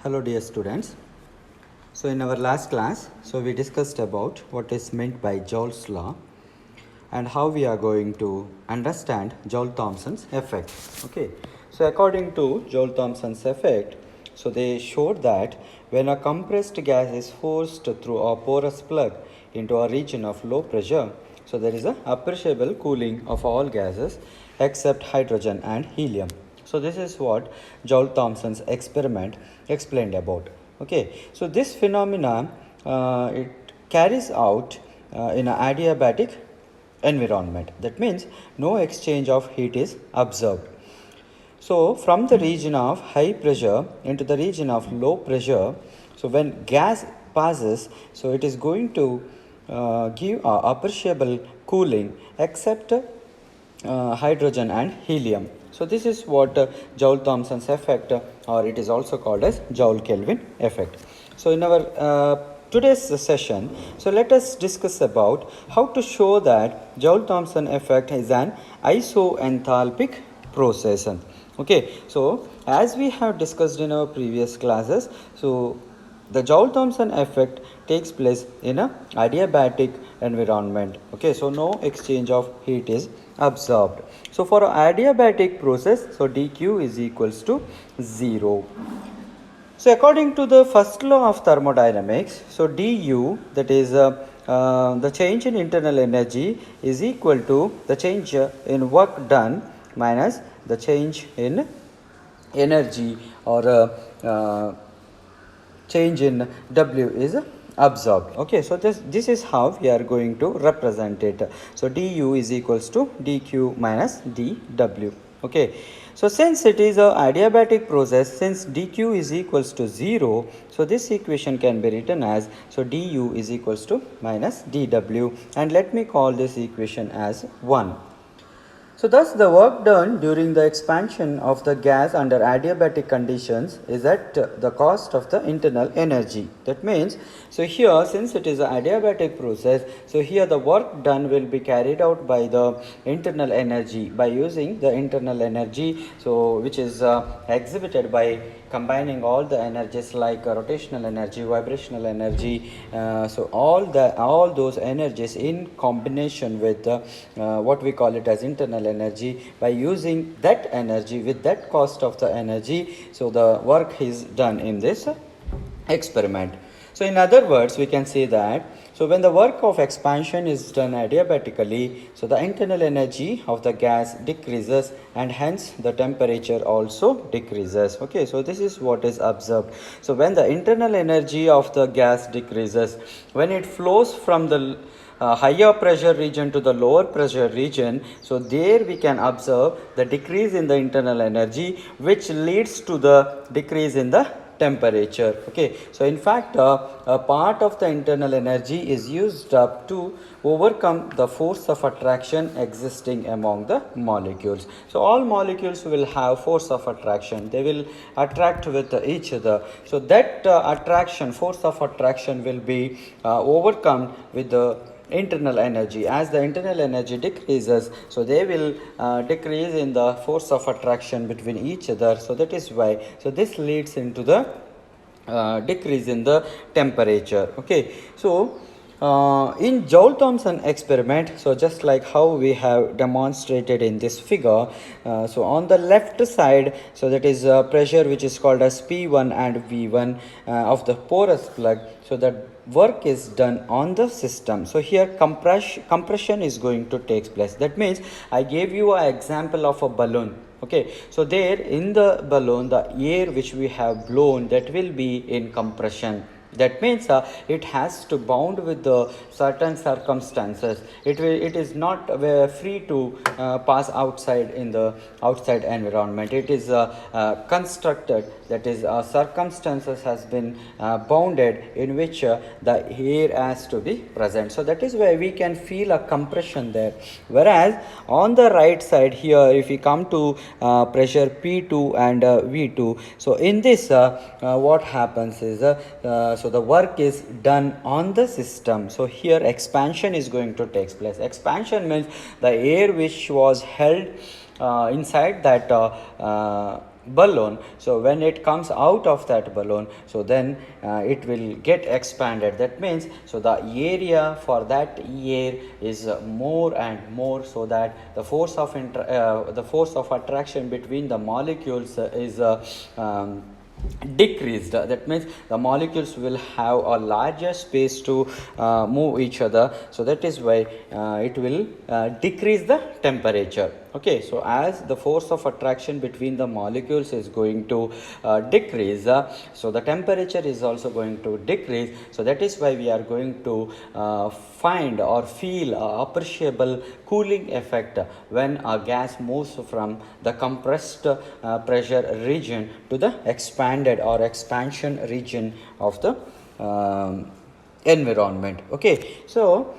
Hello dear students. So in our last class, we discussed about what is meant by Joule's law and how we are going to understand Joule-Thomson's effect. Okay. So according to Joule-Thomson's effect, so they showed that when a compressed gas is forced through a porous plug into a region of low pressure, so there is a appreciable cooling of all gases except hydrogen and helium. So this is what Joule-Thomson's experiment explained about. Okay, so this phenomena it carries out in an adiabatic environment. That means no exchange of heat is observed. So from the region of high pressure into the region of low pressure, so when gas passes, so it is going to give appreciable cooling except hydrogen and helium. So this is what Joule-Thomson's effect or it is also called as Joule-Kelvin effect. So in our today's session, so let us discuss about how to show that Joule-Thomson effect is an isoenthalpic process. Okay, so as we have discussed in our previous classes, so the Joule-Thomson effect takes place in a adiabatic environment. Okay, so no exchange of heat is observed. So for an adiabatic process, so dq is equals to 0. So according to the first law of thermodynamics, so du, that is the change in internal energy, is equal to the change in work done minus the change in energy or change in W is absorbed. Okay, so this is how we are going to represent it. So du is equals to dq minus dw. Okay, so since it is a adiabatic process, since dq is equals to 0, so this equation can be written as, so du is equals to minus dw, and let me call this equation as 1. So thus the work done during the expansion of the gas under adiabatic conditions is at the cost of the internal energy. That means, so here since it is an adiabatic process, so here the work done will be carried out by the internal energy, by using the internal energy, so which is exhibited by combining all the energies like rotational energy, vibrational energy, so all those energies in combination with what we call it as internal energy. By using that energy with that cost of the energy, so the work is done in this experiment. So in other words, we can say that, so when the work of expansion is done adiabatically, so the internal energy of the gas decreases and hence the temperature also decreases. Okay, so this is what is observed. So when the internal energy of the gas decreases, when it flows from the higher pressure region to the lower pressure region, so there we can observe the decrease in the internal energy, which leads to the decrease in the temperature. Okay, so in fact a part of the internal energy is used up to overcome the force of attraction existing among the molecules. So all molecules will have force of attraction, they will attract with each other. So that attraction, force of attraction will be overcome with the internal energy. As the internal energy decreases, so they will decrease in the force of attraction between each other. So that is why, so this leads into the decrease in the temperature. Okay, so in Joule-Thomson experiment, so just like how we have demonstrated in this figure, so on the left side, so that is pressure which is called as P1 and V1 of the porous plug, so that work is done on the system. So here compression is going to take place. That means I gave you an example of a balloon. Okay, so there in the balloon, the air which we have blown, that will be in compression. That means it has to bound with the certain circumstances. It is not free to pass outside in the outside environment. It is constructed, that is circumstances has been bounded in which the air has to be present. So that is why we can feel a compression there. Whereas on the right side here, if we come to pressure P2 and V2, so in this what happens is so the work is done on the system. So here expansion is going to take place. Expansion means the air which was held inside that balloon, so when it comes out of that balloon, so then it will get expanded. That means so the area for that air is more and more, so that the force of attraction between the molecules is decreased. That means the molecules will have a larger space to move each other, so that is why it will decrease the temperature. Okay, so as the force of attraction between the molecules is going to decrease, so the temperature is also going to decrease. So that is why we are going to find or feel a appreciable cooling effect when a gas moves from the compressed pressure region to the expanded or expansion region of the environment. Okay, so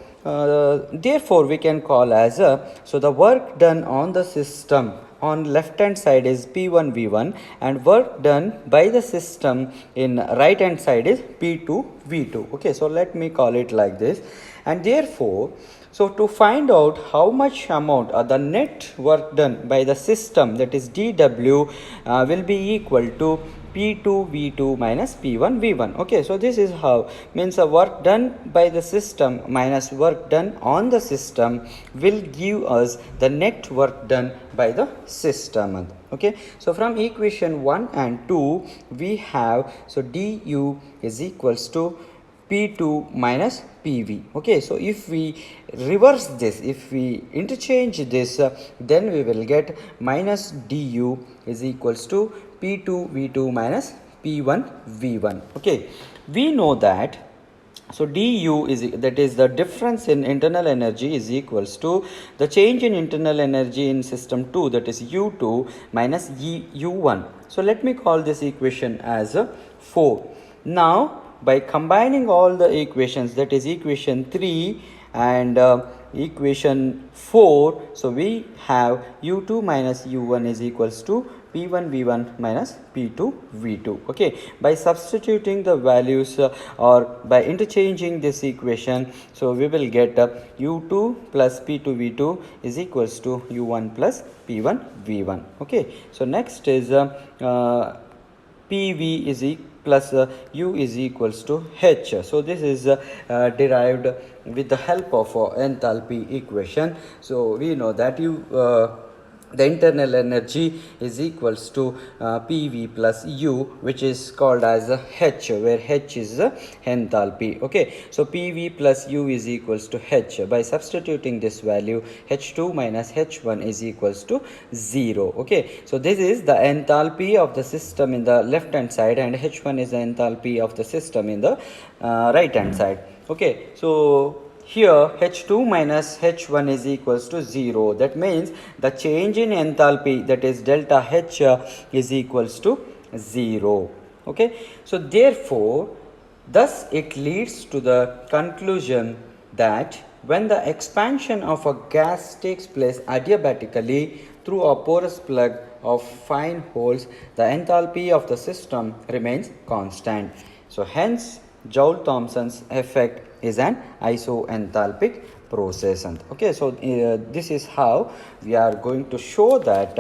therefore we can call as so the work done on the system on left hand side is P1 V1, and work done by the system in right hand side is P2 V2. Okay, so let me call it like this. And therefore, so to find out how much amount the net work done by the system, that is dW, will be equal to P2 V2 minus P1 V1. Okay, so this is how, means the work done by the system minus work done on the system will give us the net work done by the system. Okay, so from equation 1 and 2 we have, so du is equals to P2 minus PV. Okay, so if we reverse this, if we interchange this, then we will get minus du is equals to P2 V2 minus P1 V1. Okay, we know that, so du is, that is the difference in internal energy, is equals to the change in internal energy in system 2, that is U2 minus U1. So let me call this equation as 4. Now by combining all the equations, that is equation 3 and equation 4, so we have U2 minus U1 is equals to P1 V1 minus P2 V2. Okay, by substituting the values or by interchanging this equation, so we will get U2 plus P2 V2 is equals to U1 plus P1 V1. Okay, so next is PV is plus U is equals to H. So this is derived with the help of enthalpy equation. So we know that the internal energy is equals to PV plus U, which is called as H, where H is enthalpy. Okay, so PV plus U is equals to H. By substituting this value, H2 minus H1 is equals to 0. Okay, so this is the enthalpy of the system in the left hand side, and H1 is the enthalpy of the system in the right hand side. Okay, so here H2 minus H1 is equals to 0. That means the change in enthalpy, that is delta H, is equals to 0. Okay, so therefore, thus it leads to the conclusion that when the expansion of a gas takes place adiabatically through a porous plug of fine holes, the enthalpy of the system remains constant. So hence Joule-Thomson's effect is an isoenthalpic process. Okay, so this is how we are going to show that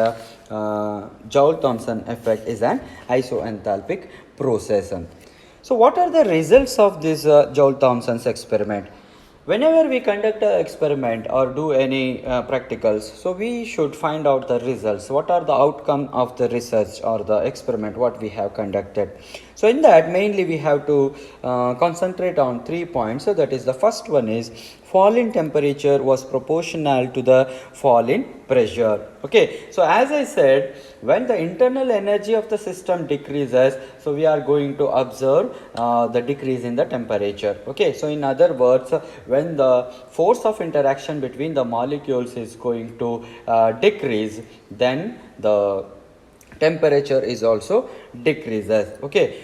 Joule-Thomson effect is an isoenthalpic process. So what are the results of this Joule-Thomson's experiment? Whenever we conduct an experiment or do any practicals, so we should find out the results. What are the outcome of the research or the experiment what we have conducted? So in that, mainly we have to concentrate on 3 points. So that is, the first one is fall in temperature was proportional to the fall in pressure. Okay, so as I said, when the internal energy of the system decreases, so we are going to observe the decrease in the temperature. Okay, so in other words, when the force of interaction between the molecules is going to decrease, then the temperature is also decreases. Okay,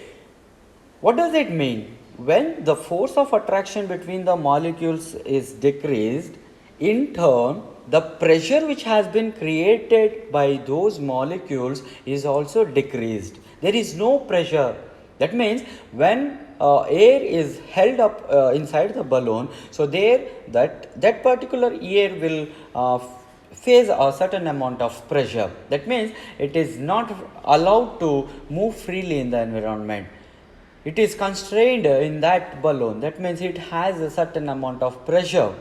what does it mean? When the force of attraction between the molecules is decreased, in turn the pressure which has been created by those molecules is also decreased. There is no pressure. That means when air is held up inside the balloon, so there that particular air will face a certain amount of pressure. That means it is not allowed to move freely in the environment. It is constrained in that balloon. That means it has a certain amount of pressure.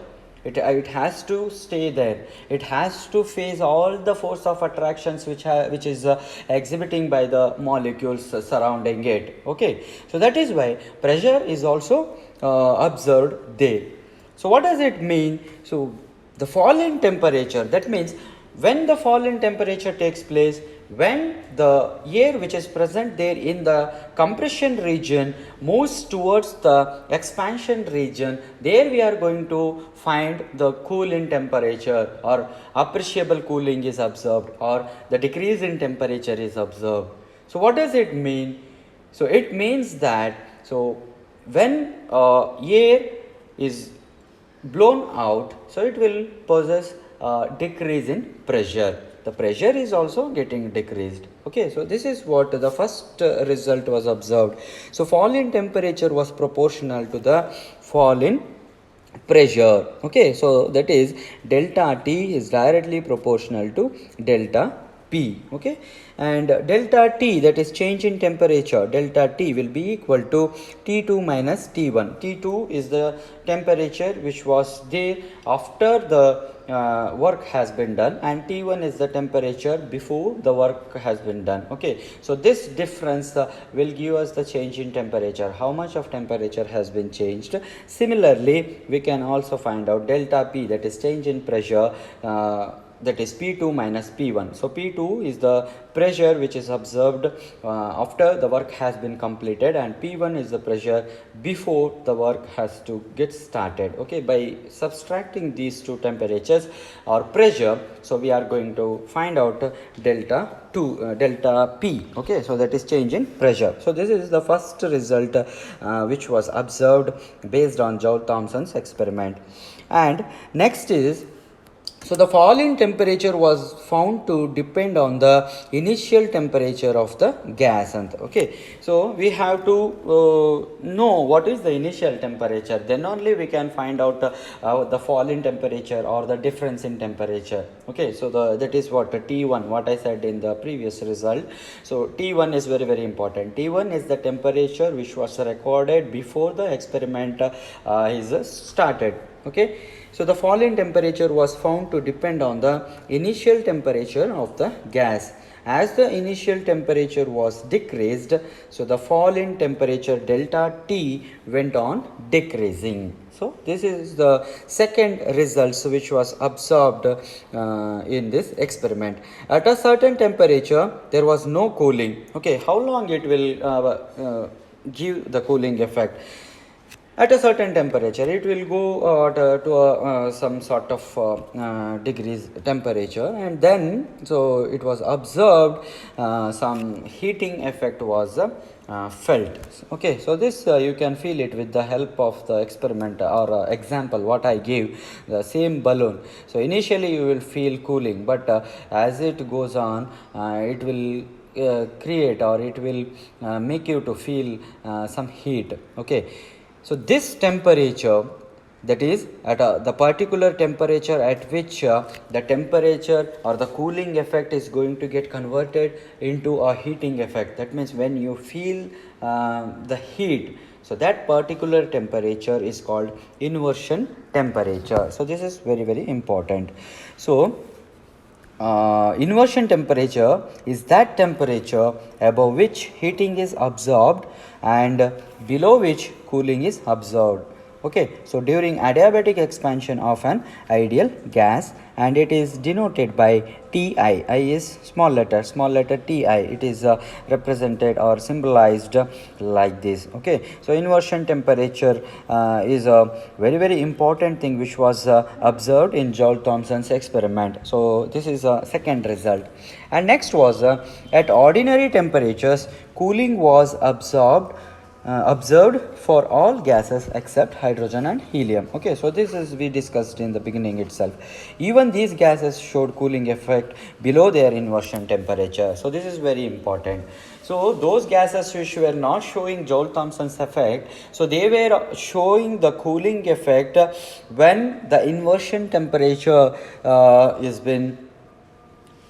It has to stay there. It has to face all the force of attractions which is exhibiting by the molecules surrounding it. Okay, so that is why pressure is also observed there. So what does it mean? So the fall in temperature, that means when the fall in temperature takes place, when the air which is present there in the compression region moves towards the expansion region, there we are going to find the cool in temperature, or appreciable cooling is observed, or the decrease in temperature is observed. So what does it mean? So it means that, so when air is blown out, so it will possess decrease in pressure. The pressure is also getting decreased. Okay, so this is what the first result was observed. So fall in temperature was proportional to the fall in pressure. Okay, so that is delta T is directly proportional to delta P. Okay, and delta T, that is change in temperature, delta T will be equal to T2 minus T1. T2 is the temperature which was there after the work has been done, and T1 is the temperature before the work has been done. Okay, so this difference will give us the change in temperature, how much of temperature has been changed. Similarly, we can also find out delta P, that is change in pressure, that is P2 minus P1. So P2 is the pressure which is observed after the work has been completed, and P1 is the pressure before the work has to get started. Okay, by subtracting these two temperatures or pressure, so we are going to find out delta P. Okay, so that is change in pressure. So this is the first result which was observed based on Joule-Thomson's experiment. And next is, so the fall in temperature was found to depend on the initial temperature of the gas. Okay, so we have to know what is the initial temperature, then only we can find out the fall in temperature or the difference in temperature. Okay, so that is what T1, what I said in the previous result. So T1 is very, very important. T1 is the temperature which was recorded before the experiment is started. Okay, so the fall in temperature was found to depend on the initial temperature of the gas. As the initial temperature was decreased, so the fall in temperature delta T went on decreasing. So this is the second result which was observed in this experiment. At a certain temperature, there was no cooling. Okay, how long it will give the cooling effect? At a certain temperature, it will go to some sort of degrees temperature, and then so it was observed some heating effect was felt. Okay, so this you can feel it with the help of the experiment or example what I gave, the same balloon. So initially you will feel cooling, but as it goes on, it will create, or it will make you to feel some heat. Okay, so this temperature, that is at the particular temperature at which the temperature or the cooling effect is going to get converted into a heating effect. That means when you feel the heat, so that particular temperature is called inversion temperature. So this is very, very important. So inversion temperature is that temperature above which heating is absorbed and below which cooling is observed. Okay, so during adiabatic expansion of an ideal gas, and it is denoted by Ti. I is small letter Ti. It is represented or symbolized like this. Okay, so inversion temperature is a very, very important thing which was observed in Joule-Thomson's experiment. So this is a second result. And next was at ordinary temperatures, cooling was absorbed observed for all gases except hydrogen and helium. Okay, so this is we discussed in the beginning itself. Even these gases showed cooling effect below their inversion temperature. So this is very important. So those gases which were not showing Joule-Thomson's effect, so they were showing the cooling effect when the inversion temperature is been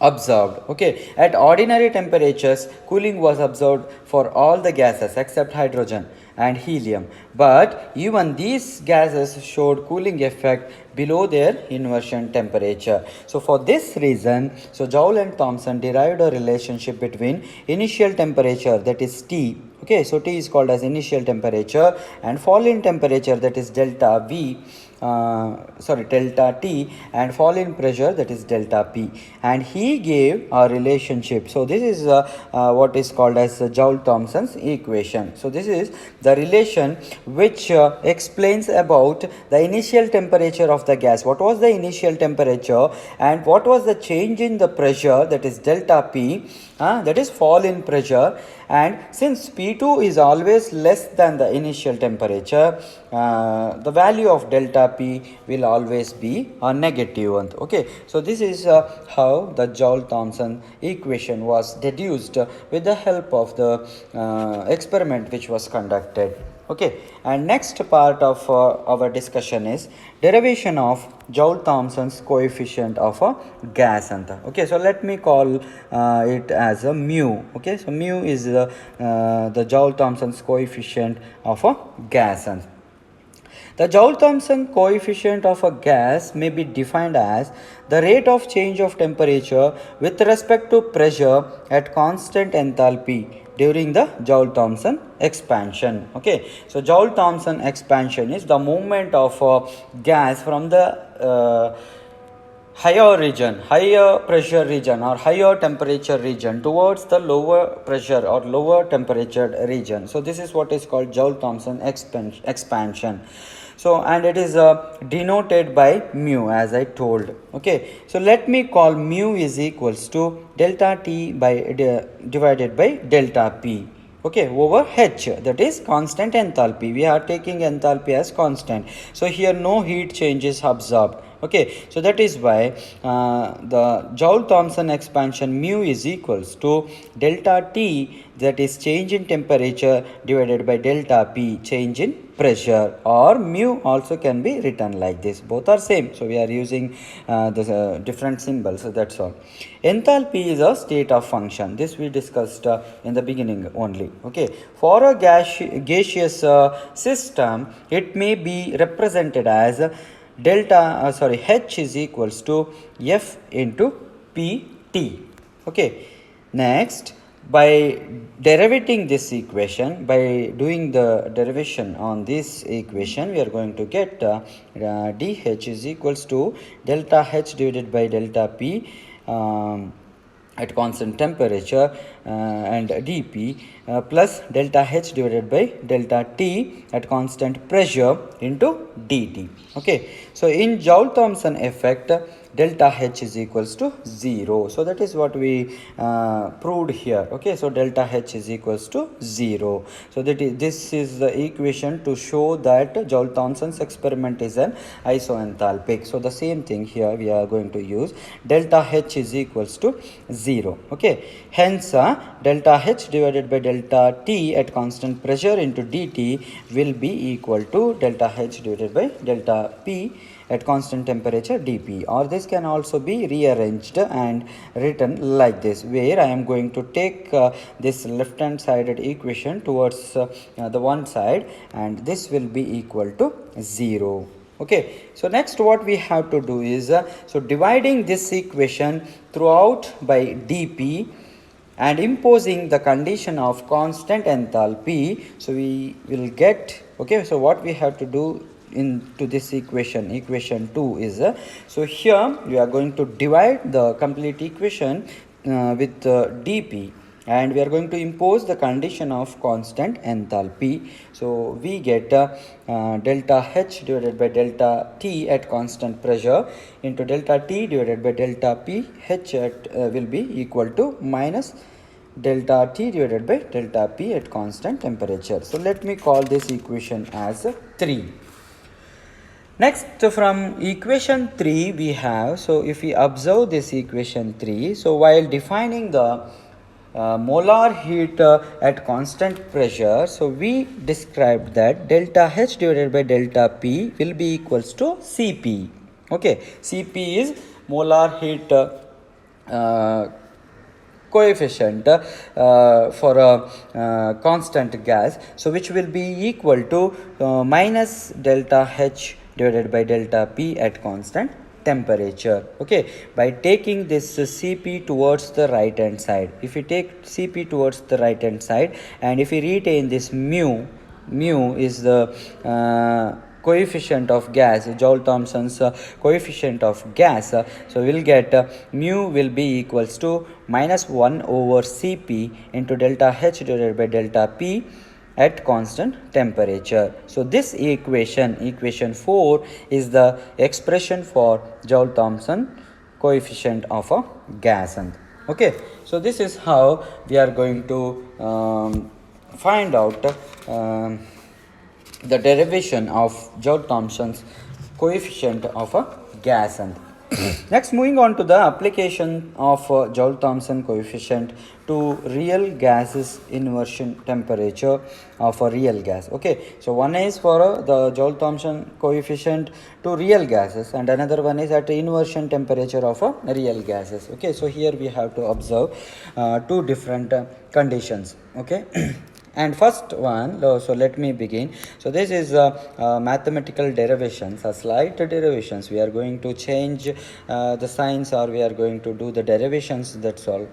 observed. Okay, at ordinary temperatures cooling was observed for all the gases except hydrogen and helium, but even these gases showed cooling effect below their inversion temperature. So for this reason, so Joule and Thomson derived a relationship between initial temperature, that is T. Okay, so T is called as initial temperature, and fall in temperature, that is delta V, delta T, and fall in pressure, that is delta P, and he gave a relationship. So this is what is called as Joule-Thomson's equation. So this is the relation which explains about the initial temperature of the gas. What was the initial temperature and what was the change in the pressure, that is delta P, that is fall in pressure, and since P2 is always less than the initial temperature, the value of delta P will always be a negative one. Okay, so this is how the Joule-Thomson equation was deduced with the help of the experiment which was conducted. Okay, and next part of our discussion is derivation of Joule-Thomson's coefficient of a gas anta. Okay, so let me call it as a mu. Okay, so mu is the Joule-Thomson's coefficient of a gas anta. The Joule-Thomson coefficient of a gas may be defined as the rate of change of temperature with respect to pressure at constant enthalpy during the Joule-Thomson expansion. Okay, so Joule-Thomson expansion is the movement of gas from the higher region, higher pressure region or higher temperature region towards the lower pressure or lower temperature region. So this is what is called Joule-Thomson expansion. So, and it is denoted by mu, as I told. Okay, so let me call mu is equals to delta T by divided by delta P. Okay, over H, that is constant enthalpy. We are taking enthalpy as constant. So here no heat change is absorbed. Okay, so that is why the Joule-Thomson expansion mu is equals to delta T, that is change in temperature, divided by delta P, change in pressure, or mu also can be written like this. Both are same, so we are using the different symbols, so that's all. Enthalpy is a state of function. This we discussed in the beginning only. Okay, for a gaseous system, it may be represented as H is equals to F into PT. Okay, next, by derivating this equation, by doing the derivation on this equation, we are going to get dH is equals to delta H divided by delta P at constant temperature and dP plus delta H divided by delta T at constant pressure into dt. Okay, so in Joule-Thomson effect, delta H is equals to 0. So that is what we proved here. Okay, so delta H is equals to 0. So this is the equation to show that Joule-Thomson's experiment is an isoenthalpic. So the same thing here we are going to use delta H is equals to 0. Okay, hence delta H divided by delta T at constant pressure into dt will be equal to delta H divided by delta P at constant temperature dP, or this can also be rearranged and written like this, where I am going to take this left hand sided equation towards the one side, and this will be equal to 0. Okay, so next what we have to do is so dividing this equation throughout by dP and imposing the condition of constant enthalpy, so we will get, okay, so what we have to do into this equation 2 is so here we are going to divide the complete equation with dP, and we are going to impose the condition of constant enthalpy. So we get delta H divided by delta T at constant pressure into delta T divided by delta P. H at, will be equal to minus delta T divided by delta P at constant temperature. So let me call this equation as 3. Next, from equation 3 we have, so if we observe this equation 3, so while defining the molar heat at constant pressure, so we described that delta H divided by delta P will be equals to Cp. Okay, Cp is molar heat coefficient for a constant gas, so which will be equal to minus delta H divided by delta P at constant temperature. Okay, by taking this Cp towards the right hand side, if we take Cp towards the right hand side and if we retain this mu is the coefficient of gas, Joule-Thomson's coefficient of gas, so we'll get mu will be equals to minus 1 over Cp into delta H divided by delta P at constant temperature. So this equation 4 is the expression for Joule-Thomson coefficient of a gas. Okay, so this is how we are going to find out the derivation of Joule-Thomson's coefficient of a gas. Next, moving on to the application of Joule-Thomson coefficient to real gases inversion temperature of a real gas. Okay, so one is for the Joule-Thomson coefficient to real gases and another one is at inversion temperature of a real gases. Okay, so here we have to observe two different conditions. Okay. And first one, so let me begin. So this is mathematical derivations, slight derivations. We are going to change the signs or we are going to do the derivations, that's all.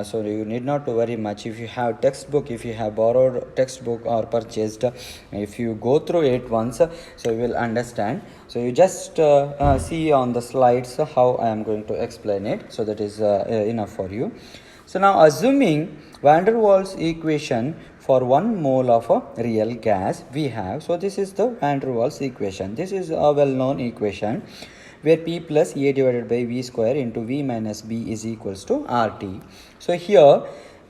So you need not to worry much. If you have textbook, if you have borrowed textbook or purchased, if you go through it once, so you will understand. So you just see on the slides how I am going to explain it. So that is enough for you. So now assuming van der Waals equation for 1 mole of a real gas we have, so this is the van der Waals equation. This is a well known equation where P plus A divided by V square into V minus B is equals to RT. So here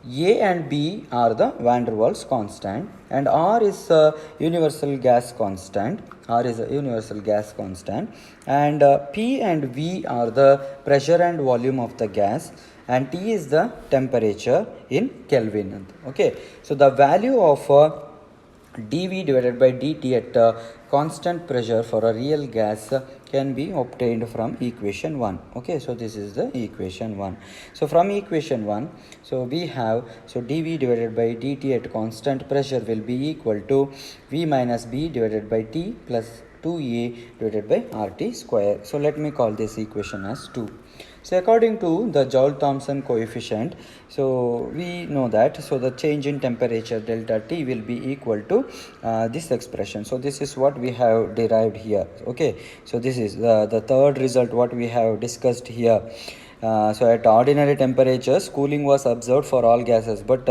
A and B are the van der Waals constant and R is a universal gas constant. R is a universal gas constant and P and V are the pressure and volume of the gas and T is the temperature in Kelvin. Okay, so the value of dV divided by dt at constant pressure for a real gas can be obtained from equation 1. Okay, so this is the equation 1. So from equation 1, so we have, so dV divided by dt at constant pressure will be equal to V minus B divided by T plus 2A divided by RT square. So let me call this equation as 2. So according to the Joule-Thomson coefficient, so we know that, so the change in temperature delta T will be equal to this expression. So this is what we have derived here. Okay, so this is the third result what we have discussed here. So at ordinary temperatures cooling was observed for all gases, but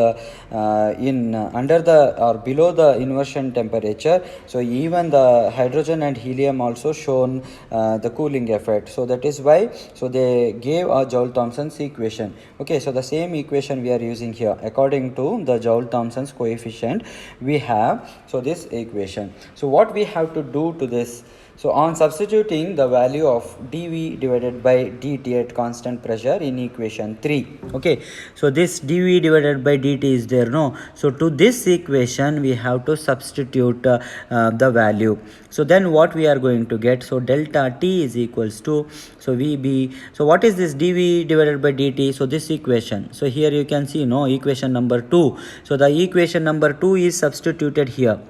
in under the or below the inversion temperature, so even the hydrogen and helium also shown the cooling effect. So that is why, so they gave a Joule-Thomson's equation. Okay, so the same equation we are using here. According to the Joule-Thomson's coefficient we have, so this equation. So what we have to do to this? So on substituting the value of dV divided by dt at constant pressure in equation 3. Okay, so this dV divided by dt is there, no? So to this equation we have to substitute the value. So then what we are going to get? So delta T is equals to, so VB, so what is this dV divided by dt? So this equation, so here you can see, no, equation number 2. So the equation number 2 is substituted here.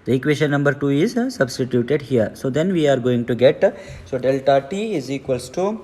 The equation number 2 is substituted here. So then we are going to get, so delta T is equals to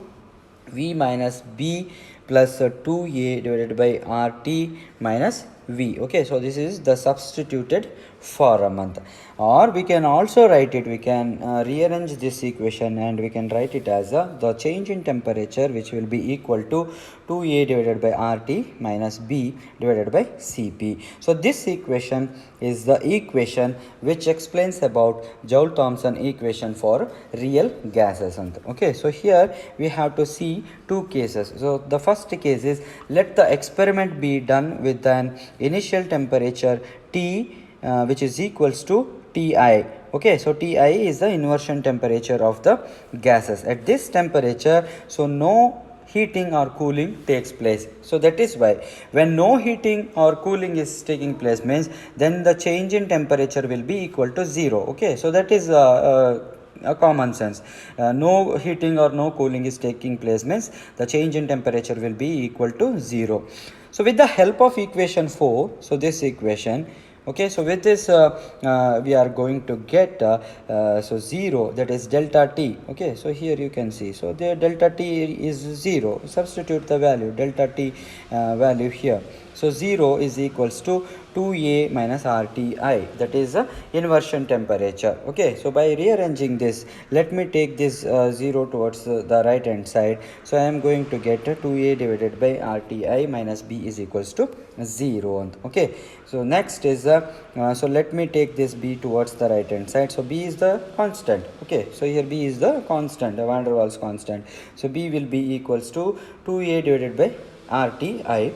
V minus B plus 2A divided by RT minus V. Okay, so this is the substituted form. Or we can also write it, we can rearrange this equation and we can write it as the change in temperature, which will be equal to 2A divided by RT minus B divided by Cp. So this equation is the equation which explains about Joule-Thomson equation for real gases. Okay, so here we have to see two cases. So the first case is, let the experiment be done with an initial temperature T which is equals to Ti. Okay, so Ti is the inversion temperature of the gases. At this temperature, so no heating or cooling takes place. So that is why when no heating or cooling is taking place, means then the change in temperature will be equal to 0. Okay, so that is a common sense. No heating or no cooling is taking place, means the change in temperature will be equal to 0. So with the help of equation 4, so this equation, okay, so with this we are going to get so 0, that is delta T. Okay, so here you can see, so the delta T is 0. Substitute the value delta T value here. So 0 is equals to 2A minus RTI, that is the inversion temperature. Okay, so by rearranging this, let me take this 0 towards the right hand side. So I am going to get 2A divided by RTI minus B is equals to 0. Okay, so next is so let me take this B towards the right hand side. So B is the constant. Okay, so here B is the constant, the van der Waals constant. So B will be equals to 2A divided by RTI.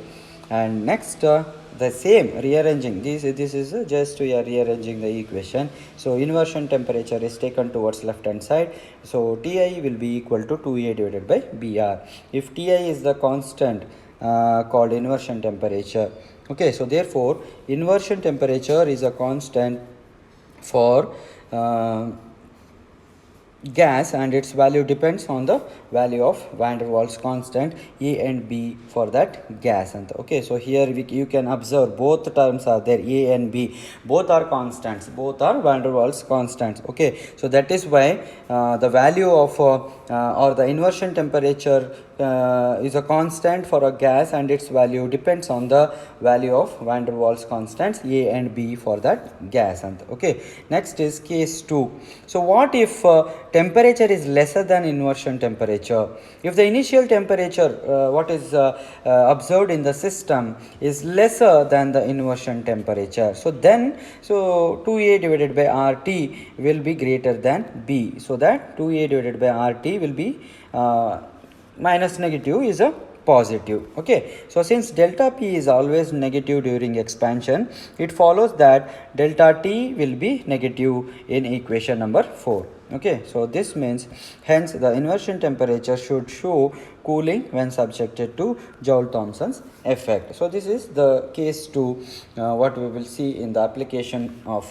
And next the same rearranging, this is just we are rearranging the equation. So inversion temperature is taken towards left hand side. So Ti will be equal to 2A divided by Br. If Ti is the constant called inversion temperature, okay, so therefore inversion temperature is a constant for gas, and its value depends on the value of van der Waals constant A and B for that gas. And okay, so here you can observe both terms are there, A and B, both are constants, both are van der Waals constants. Okay, so that is why the value of or the inversion temperature is a constant for a gas, and its value depends on the value of van der Waals constants A and B for that gas. And okay, next is case 2. So what if temperature is lesser than inversion temperature? If the initial temperature what is observed in the system is lesser than the inversion temperature, so then so 2A divided by RT will be greater than B, so that 2A divided by RT will be minus negative is a positive. Okay, so since delta P is always negative during expansion, it follows that delta T will be negative in equation number 4. Okay, so this means hence the inversion temperature should show cooling when subjected to Joule-Thomson's effect. So this is the case 2 what we will see in the application of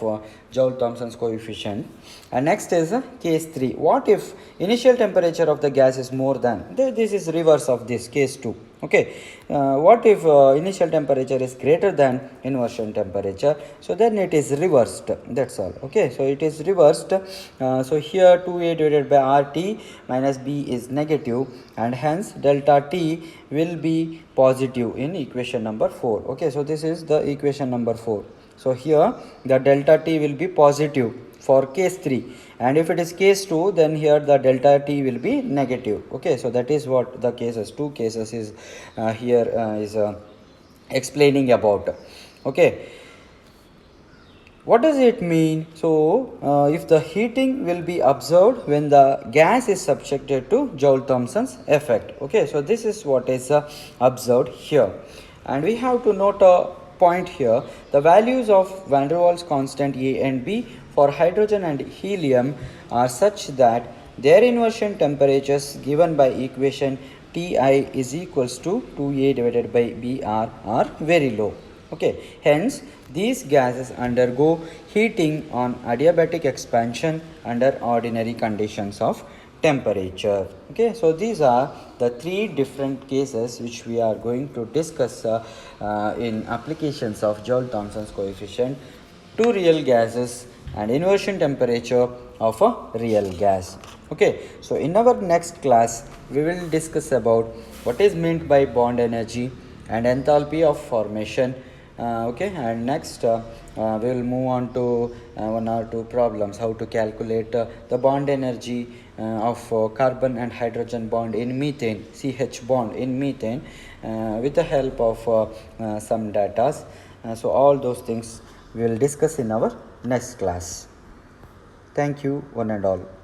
Joule-Thomson's coefficient. And next is case 3. What if initial temperature of the gas is more than, this is reverse of this case 2. Okay, what if initial temperature is greater than inversion temperature? So then it is reversed, that's all. Okay, so it is reversed. So here 2A divided by RT minus B is negative, and hence delta T will be positive in equation number 4. Okay, so this is the equation number 4. So here the delta T will be positive for case 3, and if it is case 2, then here the delta T will be negative. Okay, so that is what the cases, 2 cases is here is explaining about. Okay, what does it mean? So if the heating will be observed when the gas is subjected to Joule-Thomson's effect. Okay, so this is what is observed here, and we have to note a point here. The values of van der Waals constant A and B for hydrogen and helium are such that their inversion temperatures given by equation Ti is equals to 2A divided by Br are very low. Okay, hence these gases undergo heating on adiabatic expansion under ordinary conditions of temperature. Okay, so these are the 3 different cases which we are going to discuss in applications of Joule-Thomson's coefficient to real gases and inversion temperature of a real gas. Okay, so in our next class we will discuss about what is meant by bond energy and enthalpy of formation Okay, and next we will move on to one or two problems, how to calculate the bond energy of carbon and hydrogen bond in methane, CH bond in methane, with the help of some data. So all those things we will discuss in our next class. Thank you one and all.